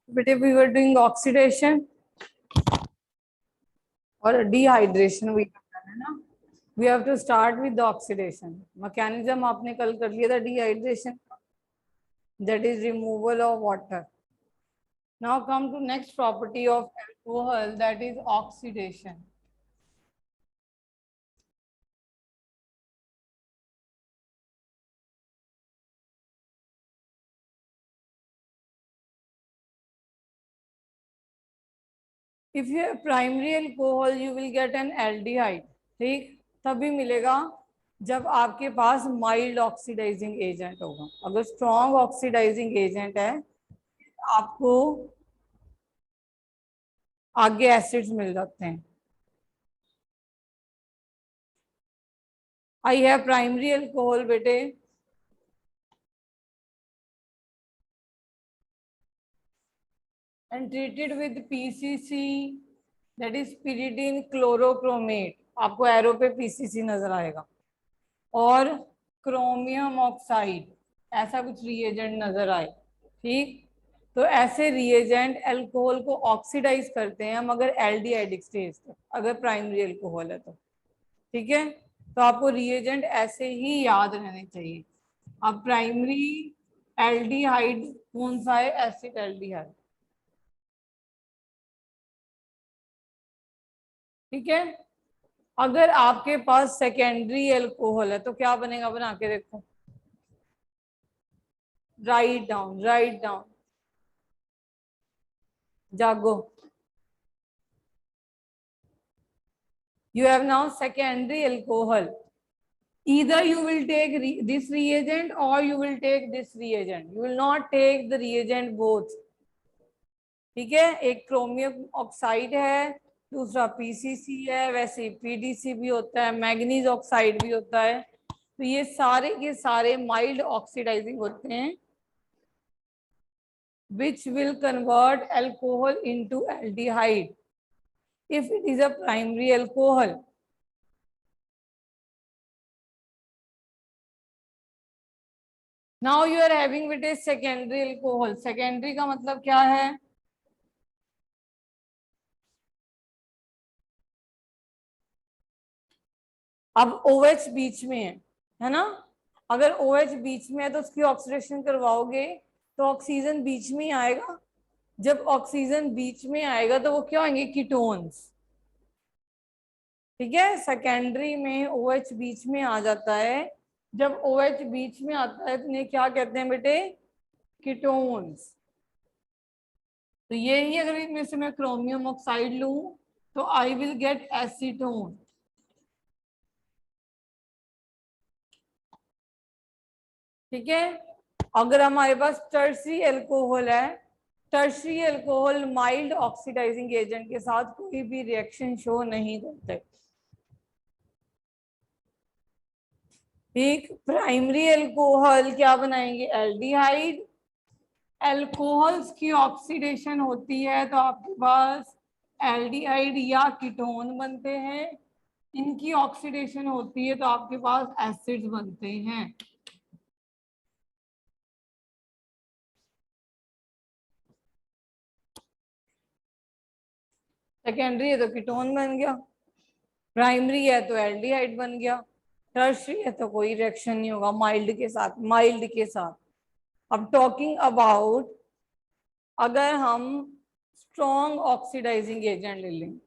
बेटे we were doing oxidation और dehydration भी करना है ना। We have to start with the oxidation. Mechanism आपने कल कर लिया था dehydration, that is removal of water. Now come to next property of alcohol, that is oxidation. If you have primary alcohol you will get an aldehyde. ठीक, तभी मिलेगा जब आपके पास माइल्ड ऑक्सीडाइजिंग एजेंट होगा। अगर स्ट्रॉन्ग ऑक्सीडाइजिंग एजेंट है आपको आगे एसिड्स मिल जाते हैं। आई हैव प्राइमरी अल्कोहल बेटे, and treated with PCC, that is pyridine chlorochromate। आपको एरो पे PCC नजर आएगा, और क्रोमियम ऑक्साइड ऐसा कुछ रिएजेंट नजर आए। ठीक, तो ऐसे रिएजेंट अल्कोहल को ऑक्सीडाइज करते हैं मगर एल्डिहाइडिक स्टेज तक, अगर प्राइमरी अल्कोहल है तो। ठीक है, तो आपको रिएजेंट ऐसे ही याद रहने चाहिए। अब प्राइमरी एल्डिहाइड कौन सा है? Acid aldehyde. ठीक है, अगर आपके पास सेकेंडरी अल्कोहल है तो क्या बनेगा? बना के देखो, राइट डाउन, राइट डाउन, जागो। You have now secondary alcohol. Either you will take this reagent or you will take this reagent. You will not take the reagent both. ठीक है, एक क्रोमियम ऑक्साइड है, दूसरा पीसीसी है, वैसे PDC भी होता है, मैग्नीज ऑक्साइड भी होता है। तो ये सारे के सारे माइल्ड ऑक्सीडाइजिंग होते हैं, which will convert alcohol into aldehyde if it is a primary alcohol. Now you are having with a secondary alcohol. Secondary का मतलब क्या है? अब OH बीच में है ना? अगर OH बीच में है तो उसकी ऑक्सीडेशन करवाओगे तो ऑक्सीजन बीच में ही आएगा। जब ऑक्सीजन बीच में आएगा तो वो क्या होंगे? कीटोन्स। ठीक है, सेकेंडरी में OH बीच में आ जाता है। जब OH बीच में आता है तो इन्हें क्या कहते हैं बेटे? कीटोन्स। तो यही, अगर इनमें से मैं क्रोमियम ऑक्साइड लूं तो आई विल गेट एसीटोन। ठीक है, अगर हमारे पास टर्सरी अल्कोहल है, tertiary alcohol mild oxidizing agent के साथ कोई भी रिएक्शन शो नहीं करते। ठीक, प्राइमरी अल्कोहल क्या बनाएंगे? एल्डिहाइड। अल्कोहल्स की ऑक्सीडेशन होती है तो आपके पास एल्डिहाइड या कीटोन बनते हैं। इनकी ऑक्सीडेशन होती है तो आपके पास एसिड्स बनते हैं। सेकेंडरी है तो कीटोन बन गया, प्राइमरी है तो एल्डिहाइड बन गया, टर्शरी है तो कोई रिएक्शन नहीं होगा माइल्ड के साथ, माइल्ड के साथ। अब टॉकिंग अबाउट अगर हम स्ट्रॉन्ग ऑक्सीडाइजिंग एजेंट ले लें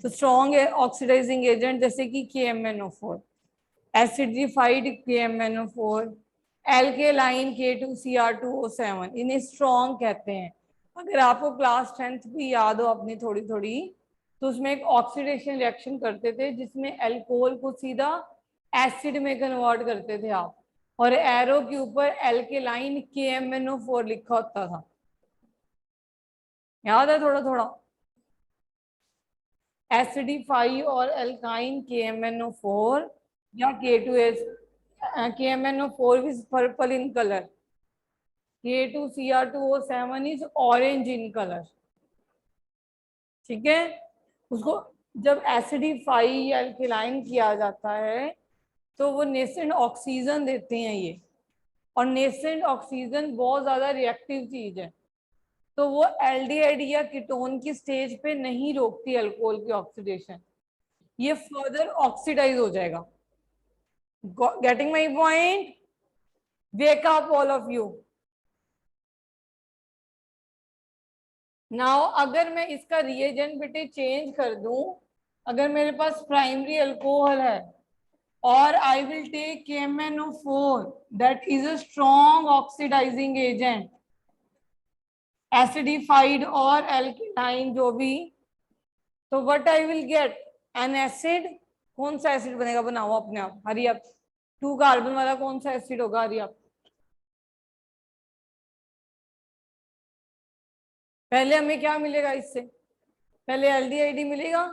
तो स्ट्रॉन्ग ऑक्सीडाइजिंग एजेंट जैसे कि KMnO4, acidified KMnO4, alkaline K2Cr2O7, इन्हें स्ट्रॉन्ग कहते हैं। अगर आपको क्लास 10th भी याद हो अपनी थोड़ी थोड़ी, तो उसमें एक ऑक्सीडेशन रिएक्शन करते थे जिसमें अल्कोहल को सीधा एसिड में कन्वर्ट करते थे आप, और एरो के ऊपर एल्केलाइन KMnO4 लिखा होता था। याद है थोड़ा थोड़ा? एसिडिफाई और एल्काइन KMnO4 या K2S, KMnO4 is purple in color, K2Cr2O7 is orange in color। ठीक है, उसको जब एसिडिफाई या एल्केलाइन किया जाता है तो वो नेसेंट ऑक्सीजन देते हैं ये, और नेसेंट ऑक्सीजन बहुत ज्यादा रिएक्टिव चीज है। तो तो वो एल्डिहाइड या कीटोन की स्टेज पे नहीं रोकती अल्कोहल की ऑक्सीडेशन, ये फर्दर ऑक्सीडाइज हो जाएगा। Getting my point? Wake up all of you. Now अगर मैं इसका रिएजेंट बेटे चेंज कर दूं, अगर मेरे पास प्राइमरी अल्कोहल है और I will take KMnO4 that is a strong oxidizing agent, acidified और alkaline जो भी, तो what I will get an acid। कौन सा एसिड बनेगा? बनाओ अपने आप, हरी आप। 2 कार्बन वाला कौन सा एसिड होगा? हरी आप। पहले हमें क्या मिलेगा इससे? पहले एल्डिहाइड मिलेगा,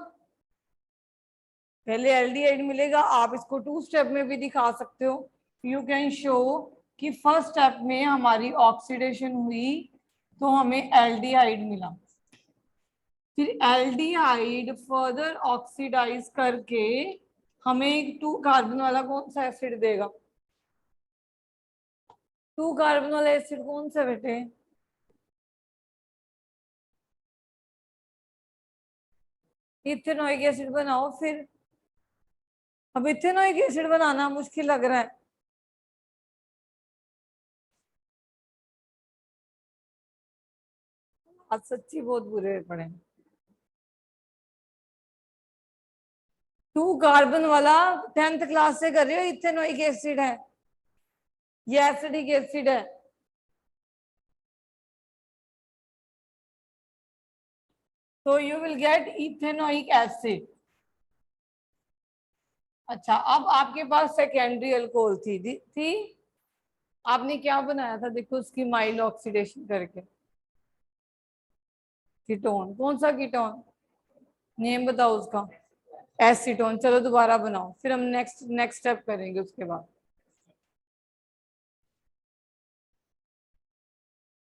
पहले एल्डिहाइड मिलेगा। आप इसको 2 स्टेप में भी दिखा सकते हो। यू कैन शो कि फर्स्ट स्टेप में हमारी ऑक्सीडेशन हुई तो हमें एल्डिहाइड मिला, फिर एल्डिहाइड फर्दर ऑक्सीडाइज करके हमें एक 2 कार्बन वाला कौन सा एसिड देगा? 2 कार्बन वाला एसिड कौन सा बेटे? इथेनॉइक एसिड बनाओ फिर। अब इथेनॉइक एसिड बनाना मुश्किल लग रहा है। आज सच्ची बहुत बुरे पड़े। 2 कार्बन वाला 10th क्लास से कर रहे हो, इथेनॉइक एसिड है, ये एसिडिक एसिड है। तो you will gate ethanoic acid. अच्छा, अब आपके पास सेकेंडरी अल्कोहल थी, आपने क्या बनाया था? देखो उसकी माइल्ड ऑक्सीडेशन करके कीटोन। कौन सा कीटोन? नेम बताओ उसका। एसीटोन। चलो दोबारा बनाओ, फिर हम नेक्स्ट स्टेप करेंगे उसके बाद।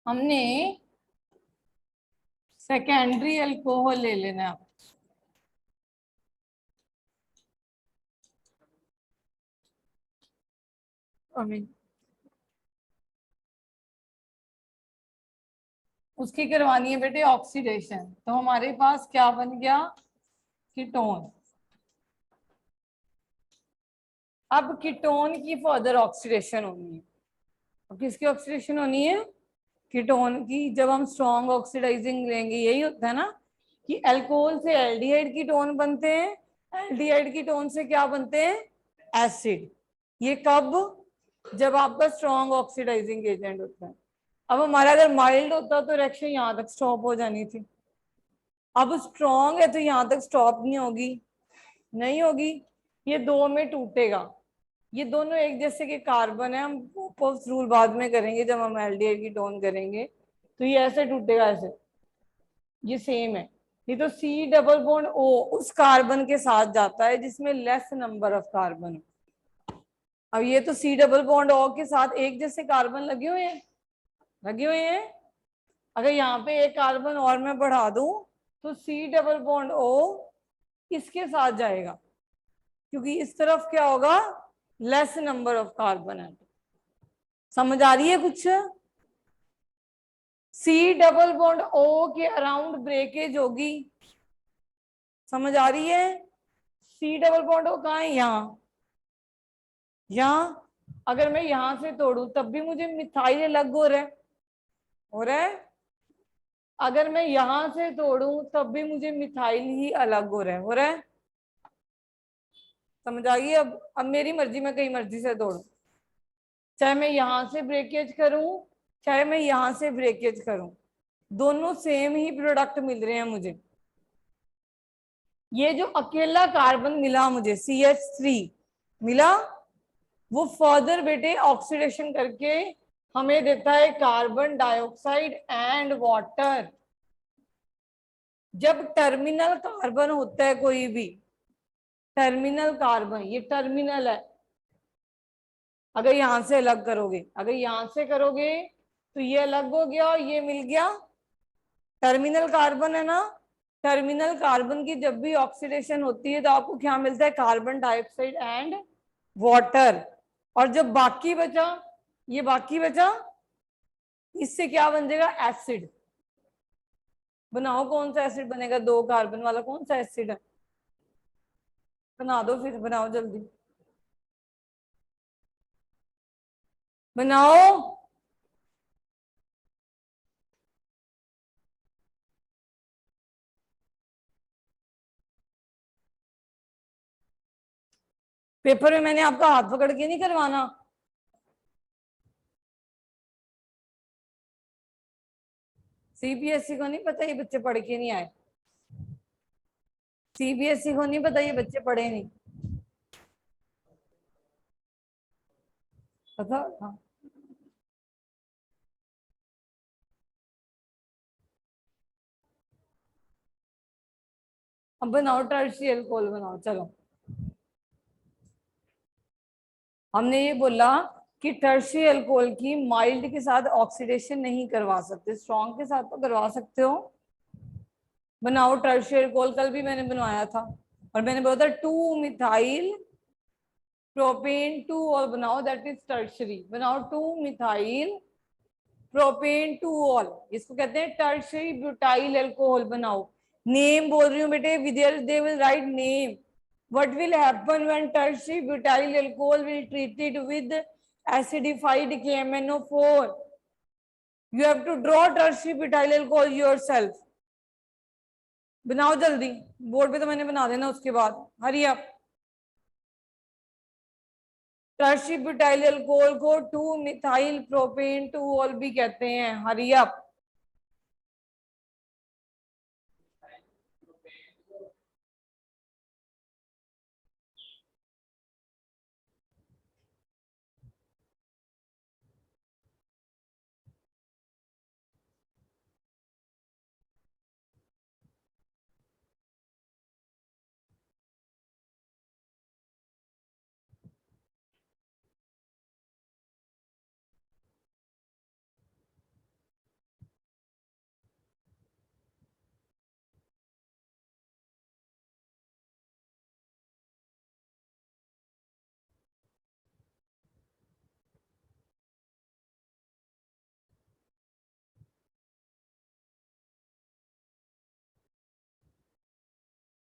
हमने सेकेंडरी अल्कोहल ले लेना है। उसकी करवानी है बेटे ऑक्सीडेशन, तो हमारे पास क्या बन गया? कीटोन। अब कीटोन की फर्दर ऑक्सीडेशन होनी है। अब किसकी ऑक्सीडेशन होनी है? कीटोन की। जब हम स्ट्रॉन्ग ऑक्सीडाइजिंग लेंगे, यही होता है ना कि अल्कोहल से एल्डिहाइड कीटोन बनते हैं, एल्डिहाइड कीटोन से क्या बनते हैं? एसिड। ये कब? जब आपका स्ट्रॉन्ग ऑक्सीडाइजिंग एजेंट होता है। अब हमारा अगर माइल्ड होता तो रिएक्शन यहाँ तक स्टॉप हो जानी थी। अब स्ट्रॉन्ग है तो यहाँ तक स्टॉप नहीं होगी, नहीं होगी, ये 2 में टूटेगा। ये दोनों एक जैसे के कार्बन है, हम पोस्ट रूल बाद में करेंगे जब हम एल्डिहाइड की टोन करेंगे। तो ये ऐसे टूटेगा, ऐसे, ये सेम है। ये तो C डबल बॉन्ड O उस कार्बन के साथ जाता है जिसमें लेस नंबर ऑफ कार्बन। अब ये तो C डबल बॉन्ड O के साथ एक जैसे कार्बन लगे हुए हैं, लगे हुए हैं। अगर यहाँ पे एक कार्बन और मैं बढ़ा दूं तो C डबल बॉन्ड O इसके साथ जाएगा, क्योंकि इस तरफ क्या होगा? लेस नंबर ऑफ कार्बन है। समझ आ रही है कुछ? C डबल बॉन्ड O के अराउंड ब्रेकेज होगी। समझ आ रही है? C डबल बॉन्ड O कहाँ है? यहाँ, यहाँ। अगर मैं यहां से तोड़ू तब भी मुझे मिथाइल अलग हो रहा है, हो रहा है। अगर मैं यहां से तोड़ू तब भी मुझे मिथाइल ही अलग हो रहा है, हो रहा है। समझ आ गई? अब मेरी मर्जी, मैं कहीं मर्जी से तोड़ू, चाहे मैं यहां से ब्रेकेज करूं चाहे मैं यहां से ब्रेकेज करूं, दोनों सेम ही प्रोडक्ट मिल रहे हैं मुझे। ये जो अकेला कार्बन मिला मुझे CH3 मिला, वो फर्दर बेटे ऑक्सीडेशन करके हमें देता है कार्बन डाइऑक्साइड एंड वाटर। जब टर्मिनल कार्बन होता है कोई भी, टर्मिनल कार्बन, ये टर्मिनल है। अगर यहां से अलग करोगे, अगर यहां से करोगे तो ये अलग हो गया और ये मिल गया, टर्मिनल कार्बन है ना। टर्मिनल कार्बन की जब भी ऑक्सीडेशन होती है तो आपको क्या मिलता है? Carbon dioxide and water. और जब बाकी बचा, ये बाकी बचा, इससे क्या बन जाएगा? एसिड। बनाओ, कौन सा एसिड बनेगा? 2 कार्बन वाला कौन सा एसिड है? बना दो फिर, बनाओ जल्दी, बनाओ। पेपर में मैंने आपका हाथ पकड़ के नहीं करवाना। सीबीएसई को नहीं पता ये बच्चे पढ़ के नहीं आए। सीबीएसई को नहीं पता ये बच्चे पढ़े नहीं। पता हाँ। अब बनाओ टर्शियल अल्कोहल बनाओ, चलो। हमने ये बोला कि टर्शियल अल्कोहल की माइल्ड के साथ ऑक्सीडेशन नहीं करवा सकते, स्ट्रॉन्ग के साथ तो करवा सकते हो। बनाओ टर्शियल अल्कोहल, कल भी मैंने बनवाया था और मैंने बोला था 2 मिथाइल प्रोपेन 2 ऑल बनाओ, दैट इज टर्शरी। बनाओ 2 मिथाइल प्रोपेन 2 ऑल, इसको कहते हैं टर्शरी ब्यूटाइल अल्कोहल। बनाओ। नेम बोल रही हूँ बेटे, विद्यार्थी they will write name. What will happen when tertiary butyl alcohol will treated with acidified KMnO4? You have to draw tertiary butyl alcohol yourself. बनाओ जल्दी, बोर्ड पे तो मैंने बना देना उसके बाद। Hurry up. Tertiary butyl alcohol को 2 मिथाइल प्रोपेन 2 ऑल भी कहते हैं। Hurry up.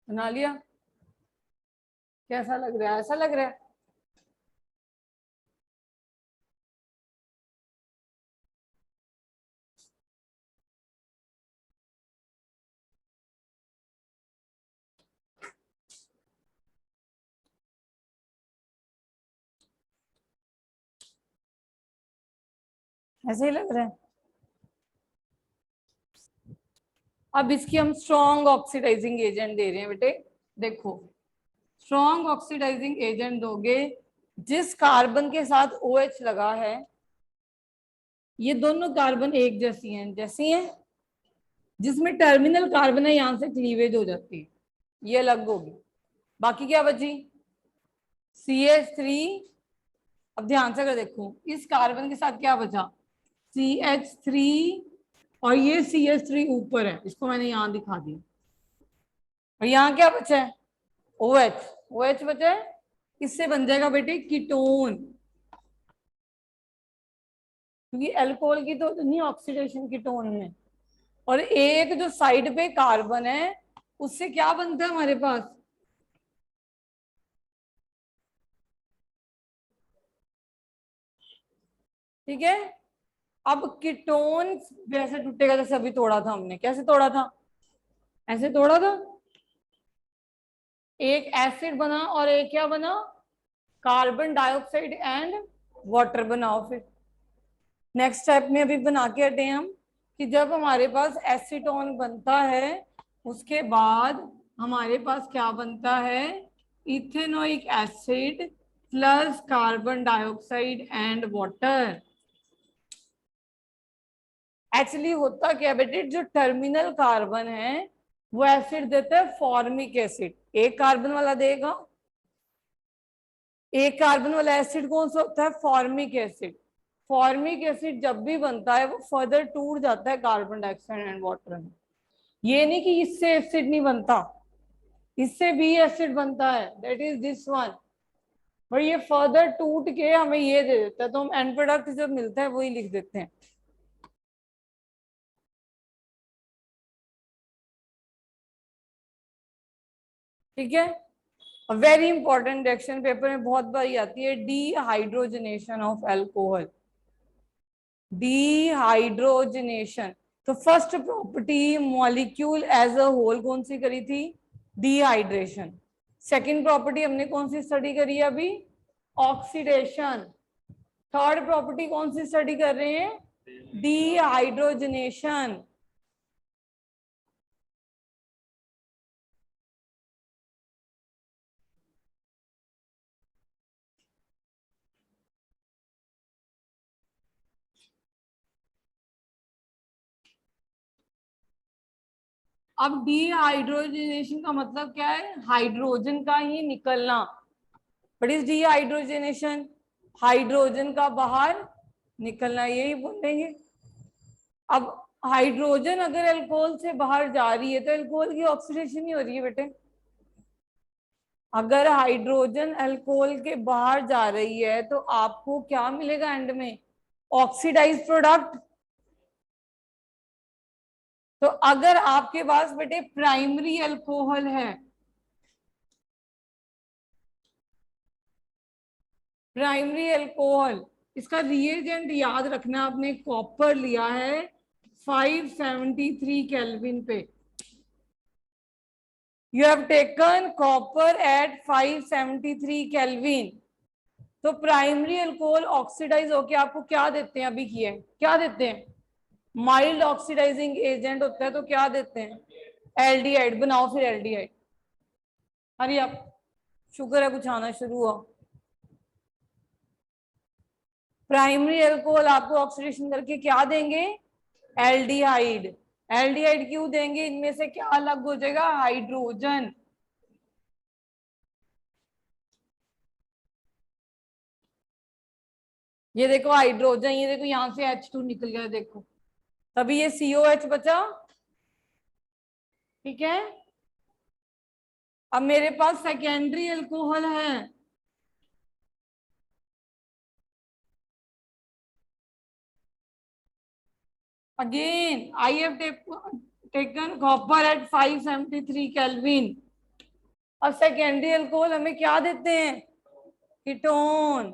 बना लिया? कैसा लग रहा है? ऐसा लग रहा है? ऐसे ही लग रहा है। अब इसकी हम स्ट्रॉन्ग ऑक्सीडाइजिंग एजेंट दे रहे हैं बेटे। देखो, स्ट्रॉन्ग ऑक्सीडाइजिंग एजेंट दोगे, जिस कार्बन के साथ OH लगा है, ये दोनों कार्बन एक जैसी हैं, जैसी हैं। जिसमें टर्मिनल कार्बन है, यहां से क्लीवेज हो जाती है, ये अलग होगी। बाकी क्या बची? CH3। अब ध्यान से अगर देखो, इस कार्बन के साथ क्या बचा? CH3। और ये CH3 ऊपर है, इसको मैंने यहां दिखा दिया। और यहाँ क्या बचा है? OH। OH बचा है, इससे बन जाएगा बेटे कीटोन। क्योंकि अल्कोहल की तो नहीं ऑक्सीडेशन कीटोन में। और एक जो साइड पे कार्बन है, उससे क्या बनता है हमारे पास? ठीक है। अब कीटोन वैसे टूटेगा जैसे अभी तोड़ा था हमने। कैसे तोड़ा था? ऐसे तोड़ा था। एक एसिड बना और एक क्या बना? Carbon dioxide and water. बनाओ फिर। नेक्स्ट स्टेप में अभी बना के हटे हम कि जब हमारे पास एसीटोन बनता है, उसके बाद हमारे पास क्या बनता है? Ethanoic acid plus carbon dioxide and water. Actually होता क्या बेटे, जो टर्मिनल कार्बन है वो एसिड देता है फॉर्मिक एसिड। एक कार्बन वाला देगा। एक कार्बन वाला एसिड कौन सा होता है? Formic acid. फॉर्मिक एसिड जब भी बनता है वो फर्दर टूट जाता है कार्बन डाइऑक्साइड एंड वाटर में। ये नहीं कि इससे एसिड नहीं बनता, इससे भी एसिड बनता है, दैट इज दिस वन। पर ये फर्दर टूट के हमें ये दे देता है, तो हम एंड प्रोडक्ट जो मिलता है वही लिख देते हैं। ठीक है। वेरी इंपॉर्टेंट रिएक्शन पेपर में बहुत बारी आती है, डीहाइड्रोजनेशन ऑफ अल्कोहल। डीहाइड्रोजनेशन, तो first property molecule as a whole कौन सी करी थी? डीहाइड्रेशन। सेकंड प्रॉपर्टी हमने कौन सी स्टडी करी है अभी? ऑक्सीडेशन। थर्ड प्रॉपर्टी कौन सी स्टडी कर रहे हैं? डीहाइड्रोजनेशन। अब डीहाइड्रोजनेशन का मतलब क्या है? हाइड्रोजन का ही निकलना। What is dehydrogenation? हाइड्रोजन का बाहर निकलना, यही बोलेंगे। अब हाइड्रोजन अगर अल्कोहल से बाहर जा रही है तो अल्कोहल की ऑक्सीडेशन ही हो रही है बेटे। अगर हाइड्रोजन अल्कोहल के बाहर जा रही है तो आपको क्या मिलेगा एंड में? Oxidize product. तो अगर आपके पास बेटे प्राइमरी अल्कोहल है, प्राइमरी अल्कोहल, इसका रिएजेंट याद रखना, आपने कॉपर लिया है 573 केल्विन पे। You have taken copper at 573 kelvin. तो प्राइमरी अल्कोहल ऑक्सीडाइज होके आपको क्या देते हैं? अभी किए क्या देते हैं? माइल्ड ऑक्सीडाइजिंग एजेंट होता है, तो क्या देते हैं? एल्डिहाइड। बनाओ फिर एल्डिहाइड। अरे आप, शुक्र है कुछ आना शुरू हुआ। प्राइमरी अल्कोहल आपको ऑक्सीडेशन करके क्या देंगे? एल्डिहाइड। एल्डिहाइड क्यों देंगे? इनमें से क्या अलग हो जाएगा? हाइड्रोजन। ये देखो हाइड्रोजन, ये देखो यहां से H2 निकल गया, देखो तभी ये COH बचा। ठीक है। अब मेरे पास सेकेंडरी अल्कोहल है, again I have taken copper at 573 kelvin. और सेकेंडरी अल्कोहल हमें क्या देते हैं? कीटोन।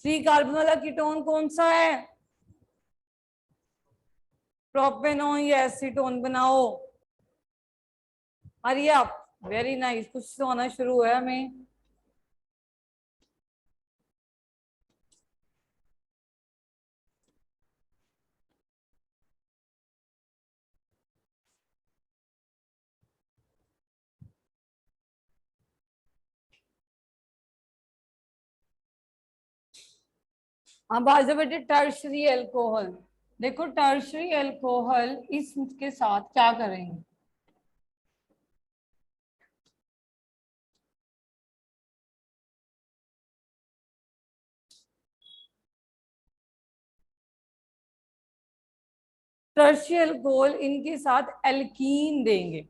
3 कार्बन वाला कीटोन कौन सा है? प्रोपेनॉन या एसीटोन। बनाओ। अरे आप, वेरी नाइस, कुछ तो होना शुरू हुआ है हमें। अब आ जाओ बेटे टर्शरी अल्कोहल। देखो टर्शरी अल्कोहल इसके साथ क्या करेंगे? टर्शरी अल्कोहल इनके साथ एल्कीन देंगे।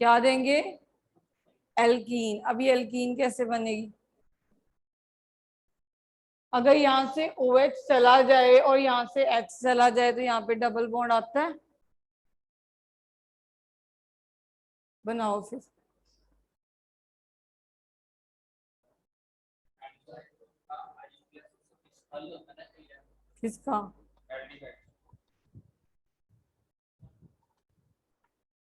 क्या देंगे? एल्कीन। अब ये एल्कीन कैसे बनेगी? अगर यहाँ से OH चला जाए और यहाँ से H चला जाए तो यहाँ पे डबल बॉन्ड आता है। बनाओ फिर। किसका?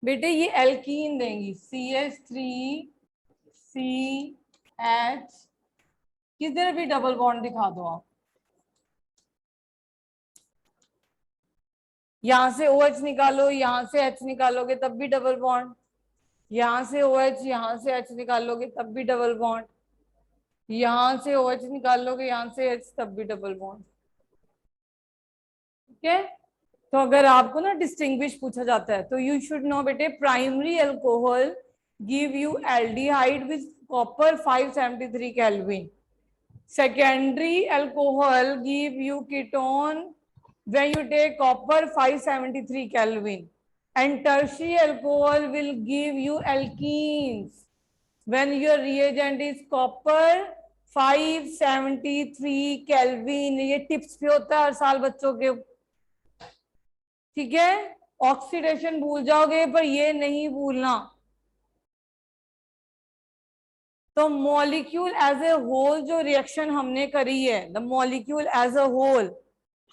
बेटे ये एल्कीन देंगी, CH3CH। किधर भी डबल बॉन्ड दिखा दो आप। यहां से OH निकालो, यहां से H निकालोगे तब भी डबल बॉन्ड। यहां से OH, यहां से H निकालोगे तब भी डबल बॉन्ड। यहां से OH निकालोगे, यहां से H, तब भी डबल बॉन्ड। ठीक है। तो अगर आपको ना डिस्टिंग्विश पूछा जाता है तो यू शुड नो बेटे, primary alcohol give you aldehyde with copper 573 kelvin. Secondary alcohol give you ketone when you take copper 573 Kelvin, and tertiary alcohol will give you alkenes when your reagent is copper 573 Kelvin। ये tips पे होता है हर साल बच्चों के। ठीक है। Oxidation भूल जाओगे पर ये नहीं भूलना। तो मॉलिक्यूल एज ए होल जो रिएक्शन हमने करी है, the molecule as a whole,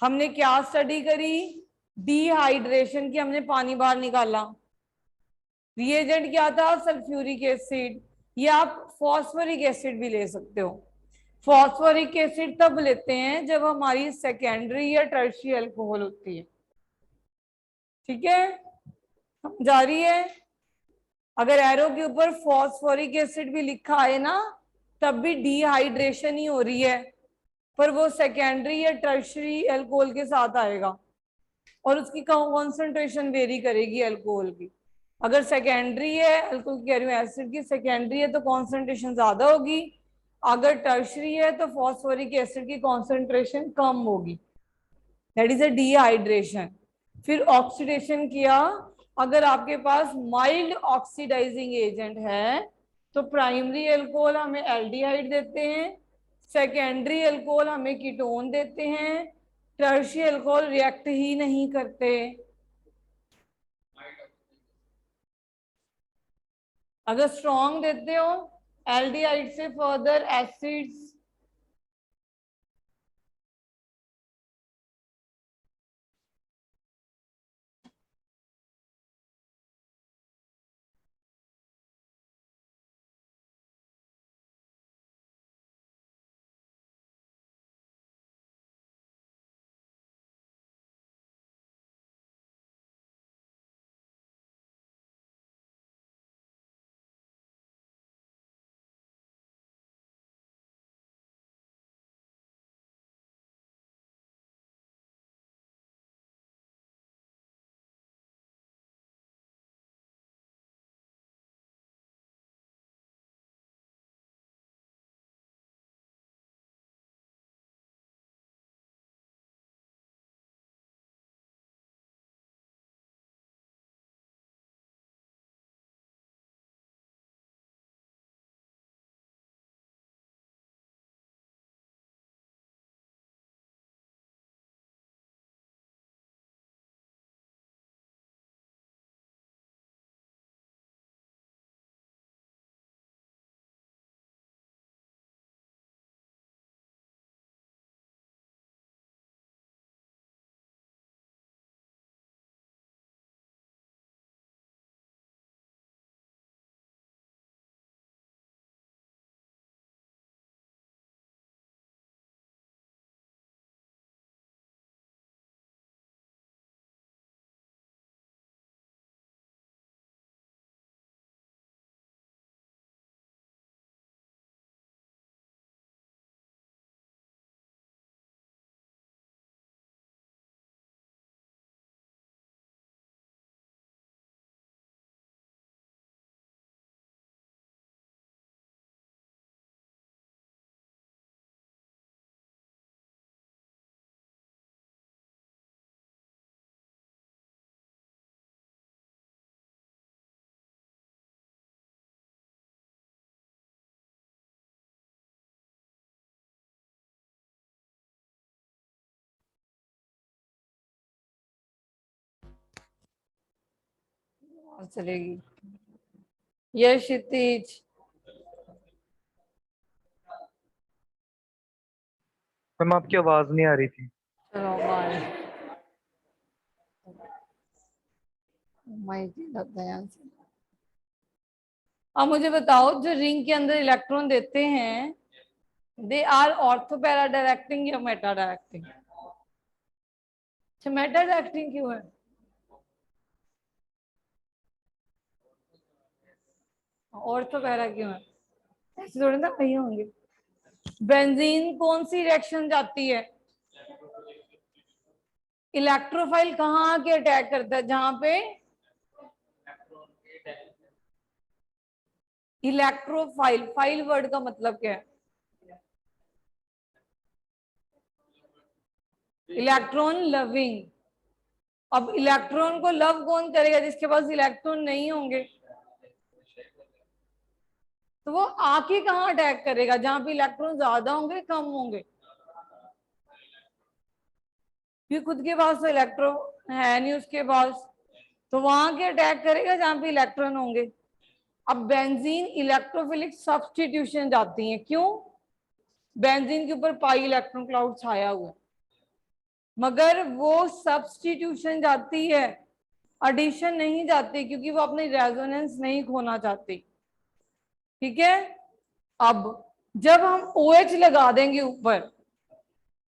हमने क्या स्टडी करी? डिहाइड्रेशन की, हमने पानी बाहर निकाला। रिएजेंट क्या था? सल्फ्यूरिक एसिड, या आप फॉस्फोरिक एसिड भी ले सकते हो। फॉस्फोरिक एसिड तब लेते हैं जब हमारी सेकेंडरी या टर्शियरी अल्कोहल होती है। ठीक है, समझा रही है? अगर एरो के ऊपर फॉस्फोरिक एसिड भी लिखा है ना, तब भी डिहाइड्रेशन ही हो रही है, पर वो सेकेंडरी या टर्शियरी अल्कोहल के साथ आएगा और उसकी कॉन्सेंट्रेशन वेरी करेगी अल्कोहल की। अगर सेकेंडरी है, अल्कोहल कह रही हूँ, एसिड की सेकेंडरी है तो कॉन्सेंट्रेशन ज्यादा होगी, अगर टर्शियरी है तो फॉस्फोरिक एसिड की कॉन्सेंट्रेशन कम होगी। That is a dehydration. फिर ऑक्सीडेशन किया, अगर आपके पास माइल्ड ऑक्सीडाइजिंग एजेंट है तो प्राइमरी अल्कोहल हमें एल्डिहाइड देते हैं, सेकेंडरी अल्कोहल हमें कीटोन देते हैं, टर्शियरी अल्कोहल रिएक्ट ही नहीं करते। अगर स्ट्रॉन्ग देते हो एल्डिहाइड से फर्दर एसिड्स, और चलेगी। यश क्षितिज, मैम आपकी आवाज नहीं आ रही थी। चलो बाय। माइक लगता है यहाँ से। अब मुझे बताओ, जो रिंग के अंदर इलेक्ट्रॉन देते हैं, they are ortho para directing या मेटा डायरेक्टिंग? अच्छा, मेटा डायरेक्टिंग क्यों है? ऑर्थो पैरा क्यों है? ऐसे थोड़ी ना नहीं होंगे। बेंजीन कौन सी रिएक्शन जाती है? इलेक्ट्रोफाइल कहाँ आके अटैक करता है? जहां पे इलेक्ट्रोफाइल, फाइल वर्ड का मतलब क्या है? Electron loving. अब इलेक्ट्रॉन को लव कौन करेगा? जिसके पास इलेक्ट्रॉन नहीं होंगे। तो वो आके कहाँ अटैक करेगा? जहां पे इलेक्ट्रॉन ज्यादा होंगे, कम होंगे? क्योंकि खुद के पास तो इलेक्ट्रॉन है नहीं उसके पास, तो वहां के अटैक करेगा जहां पे इलेक्ट्रॉन होंगे। अब बेंजीन इलेक्ट्रोफिलिक सब्स्टिट्यूशन जाती है, क्यों? बेंजीन के ऊपर पाई इलेक्ट्रॉन क्लाउड छाया हुआ है, मगर वो सब्स्टिट्यूशन जाती है, एडिशन नहीं जाती, क्योंकि वो अपनी रेजोनेंस नहीं खोना चाहती। ठीक है, अब जब हम OH लगा देंगे ऊपर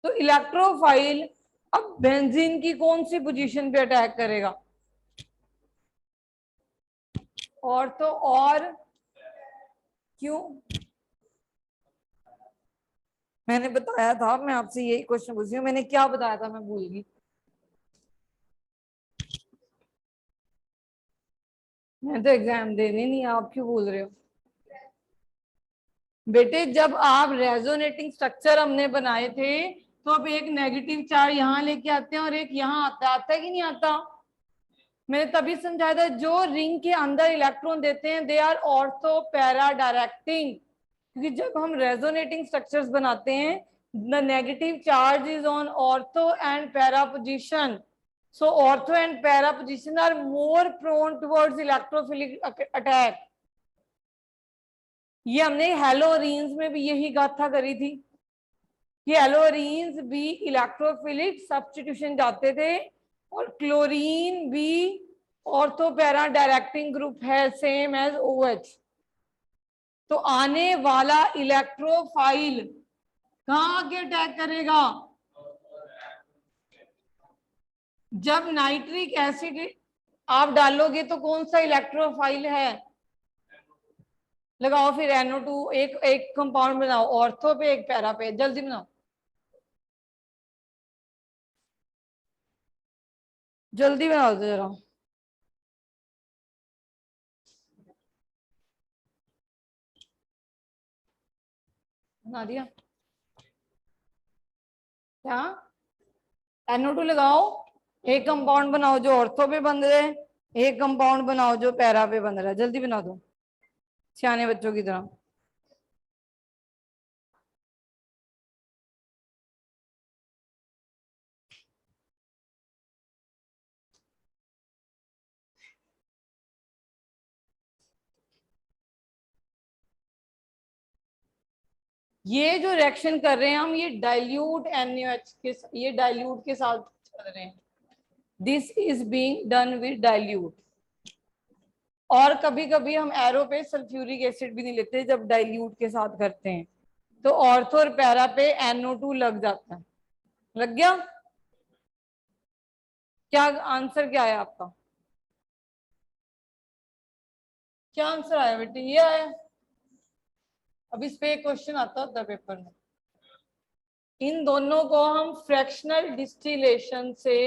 तो इलेक्ट्रोफाइल अब बेंजीन की कौन सी पोजीशन पे अटैक करेगा? और तो और क्यों? मैंने बताया था, मैं आपसे यही क्वेश्चन पूछ रही हूँ, मैंने क्या बताया था मैं भूल गई। मैं तो एग्जाम देनी नहीं, आप क्यों भूल रहे हो? बेटे जब आप रेजोनेटिंग स्ट्रक्चर हमने बनाए थे तो अब एक नेगेटिव चार्ज यहाँ लेके आते हैं और एक यहाँ आता है कि नहीं आता? मैंने तभी समझाया था, जो रिंग के अंदर इलेक्ट्रॉन देते हैं they are ortho para directing, क्योंकि जब हम रेजोनेटिंग स्ट्रक्चर्स बनाते हैं the negative charge is on ortho and para position, so ortho and para position are more prone towards electrophilic attack. ये हमने हेलोरीन्स में भी यही गाथा करी थी कि हेलोरीन्स भी इलेक्ट्रोफिलिक सब्स्टिट्यूशन जाते थे और क्लोरीन भी ऑर्थो पैरा डायरेक्टिंग ग्रुप है, सेम एज OH। तो आने वाला इलेक्ट्रोफाइल कहां आके अटैक करेगा? जब नाइट्रिक एसिड आप डालोगे तो कौन सा इलेक्ट्रोफाइल है? लगाओ फिर NO2, एक एक कंपाउंड बनाओ, ऑर्थो पे एक पैरा पे, जल्दी बनाओ, जल्दी बनाओ जरा। बना दिया क्या? NO2 लगाओ, एक कंपाउंड बनाओ जो ऑर्थो पे बन रहे, एक कंपाउंड बनाओ जो पैरा पे बन रहा है, जल्दी बना दो सियाने बच्चों की तरह। ये जो रिएक्शन कर रहे हैं हम, ये डाइल्यूट NaOH के, ये डाइल्यूट के साथ चल रहे हैं, this is being done with dilute. और कभी कभी हम एरो पे सल्फ्यूरिक एसिड भी नहीं लेते जब डाइल्यूट के साथ करते हैं, तो ऑर्थो और पैरा पे NO2 लग जाता है। लग गया? क्या आंसर क्या है आपका? क्या आंसर आया बेटे? ये आया। अब इस पे क्वेश्चन आता होता है पेपर में। इन दोनों को हम फ्रैक्शनल डिस्टिलेशन से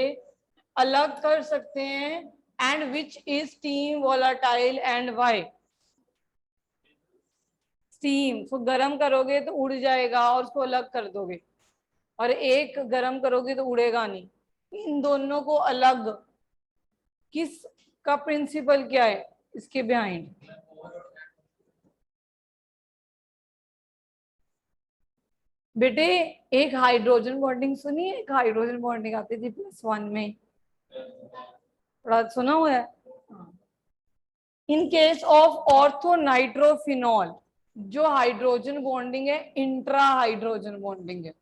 अलग कर सकते हैं, and which is steam volatile and why? Steam को गर्म करोगे तो उड़ जाएगा और उसको अलग कर दोगे, और एक गर्म करोगे तो उड़ेगा नहीं। इन दोनों को अलग, किस का प्रिंसिपल क्या है इसके बिहाइंड? बेटे एक हाइड्रोजन बॉन्डिंग सुनी है, एक हाइड्रोजन बॉन्डिंग आती थी +1 में, थोड़ा सुना हुआ है। इन केस ऑफ ऑर्थोनाइट्रोफिनॉल जो हाइड्रोजन बॉन्डिंग है इंट्रा हाइड्रोजन बॉन्डिंग है,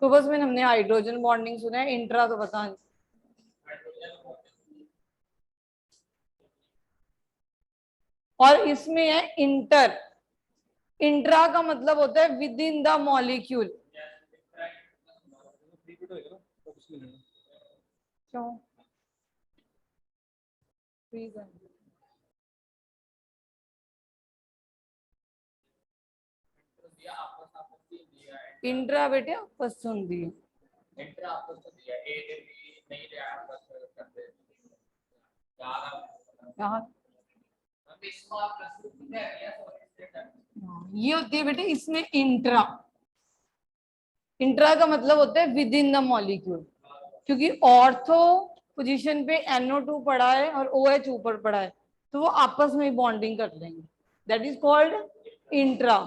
तो बस मैंने हमने हाइड्रोजन बॉन्डिंग सुना है, इंट्रा तो पता नहीं। और इसमें है इंटर, इंट्रा का मतलब होता है विद इन द मॉलिक्यूल। क्यों? इंट्रा बेटे आपस सुन दी ये होती है बेटे इसमें इंट्रा, इंट्रा का मतलब होता है विद इन द मॉलिक्यूल, क्योंकि ऑर्थो पोजीशन पे NO2 पड़ा है और OH ऊपर पड़ा है, तो वो आपस में बॉन्डिंग कर लेंगे, दैट इज कॉल्ड इंट्रा।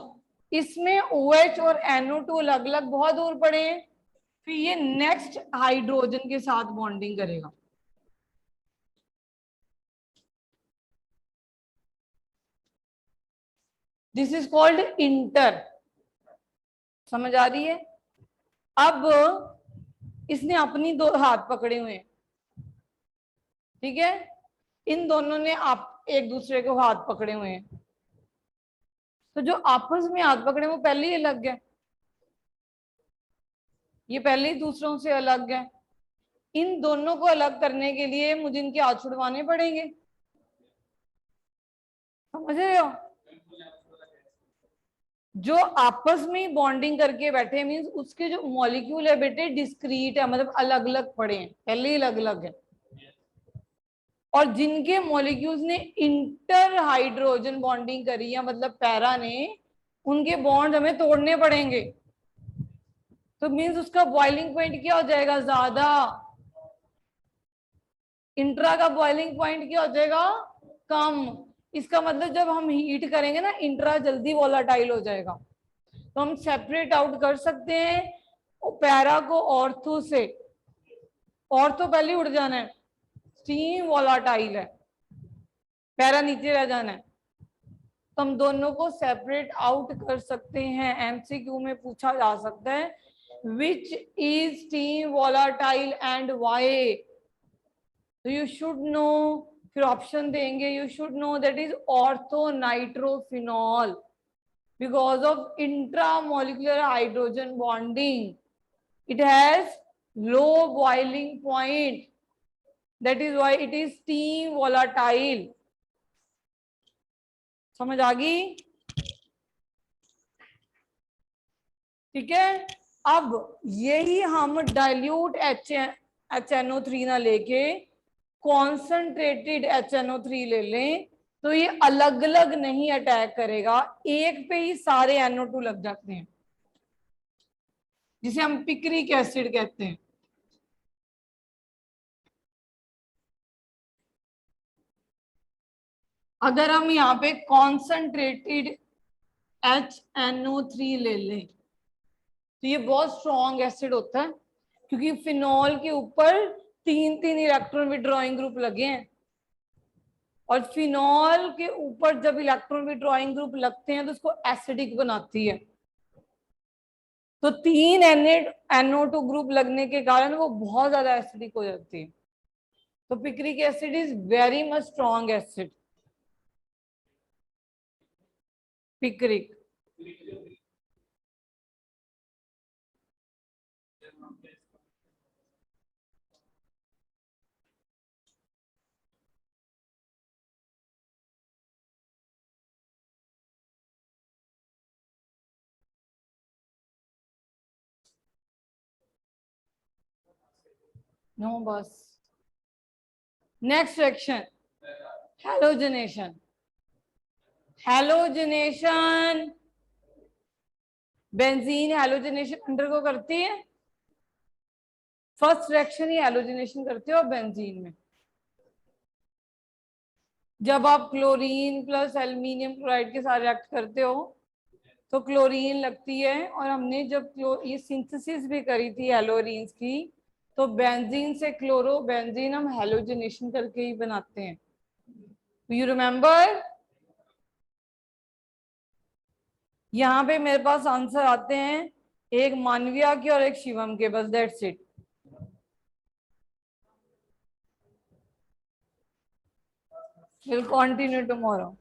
इसमें OH और NO2 अलग अलग बहुत दूर पड़े हैं, फिर ये नेक्स्ट हाइड्रोजन के साथ बॉन्डिंग करेगा। This is called inter. समझ आ रही है? अब इसने अपनी दो हाथ पकड़े हुए हैं, ठीक है, इन दोनों ने आप एक दूसरे को हाथ पकड़े हुए हैं, तो जो आपस में हाथ पकड़े वो पहले ही अलग है, ये पहले ही दूसरों से अलग है। इन दोनों को अलग करने के लिए मुझे इनके हाथ छुड़वाने पड़ेंगे। समझ रहे हो? जो आपस में बॉन्डिंग करके बैठे मीन्स उसके जो मॉलिक्यूल है बेटे डिस्क्रीट है, मतलब अलग अलग पड़े हैं, पहले ही अलग अलग है। और जिनके मॉलिक्यूल्स ने इंटर हाइड्रोजन बॉन्डिंग करी है, मतलब पैरा ने, उनके बॉन्ड हमें तोड़ने पड़ेंगे। तो मीन्स उसका बॉइलिंग पॉइंट क्या हो जाएगा? ज्यादा। इंट्रा का बॉइलिंग पॉइंट क्या हो जाएगा? कम। इसका मतलब जब हम हीट करेंगे ना, इंट्रा जल्दी वोलाटाइल हो जाएगा। तो हम सेपरेट आउट कर सकते हैं पैरा को ऑर्थो से। ऑर्थो पहले उड़ जाना है, स्टीम वोलाटाइल है, पैरा नीचे रह जाना है। तो हम दोनों को सेपरेट आउट कर सकते हैं। एमसीक्यू में पूछा जा सकता है which is steam volatile and why. तो यू शुड नो, फिर ऑप्शन देंगे, you should know that is ortho nitrophenol because of intramolecular hydrogen bonding. It has low boiling point. That is why it is steam volatile. समझ आ गई? ठीक है। अब यही हम डाइल्यूट HNO3 ना लेके कॉन्सेंट्रेटेड HNO3 ले लें तो ये अलग अलग नहीं अटैक करेगा, एक पे ही सारे NO2 लग जाते हैं, जिसे हम पिक्रिक एसिड कहते हैं। अगर हम यहाँ पे कॉन्सेंट्रेटेड HNO3 ले लें तो ये बहुत स्ट्रॉन्ग एसिड होता है, क्योंकि फिनॉल के ऊपर तीन तीन इलेक्ट्रॉन विड्रॉइंग ग्रुप लगे हैं, और फिनॉल के ऊपर जब इलेक्ट्रॉन विड्रॉइंग ग्रुप लगते हैं तो उसको एसिडिक बनाती है। तो तीन NO2 ग्रुप लगने के कारण वो बहुत ज्यादा एसिडिक हो जाती है। तो picric acid is very much strong acid. Picric no बस। Next section halogenation. Halogenation, benzene halogenation undergo करती है। फर्स्ट रिएक्शन ही हैलोजनेशन करते हो बेंजीन में। जब आप क्लोरीन प्लस एल्युमिनियम क्लोराइड के साथ रिएक्ट करते हो तो क्लोरीन लगती है, और हमने जब ये सिंथेसिस भी करी थी एलोरीन्स की, तो बेंजीन से क्लोरो बेंजीन हम हैलोजनेशन करके ही बनाते हैं। You remember? यहाँ पे मेरे पास आंसर आते हैं एक मानविया के और एक शिवम के, बस that's it. Will continue tomorrow.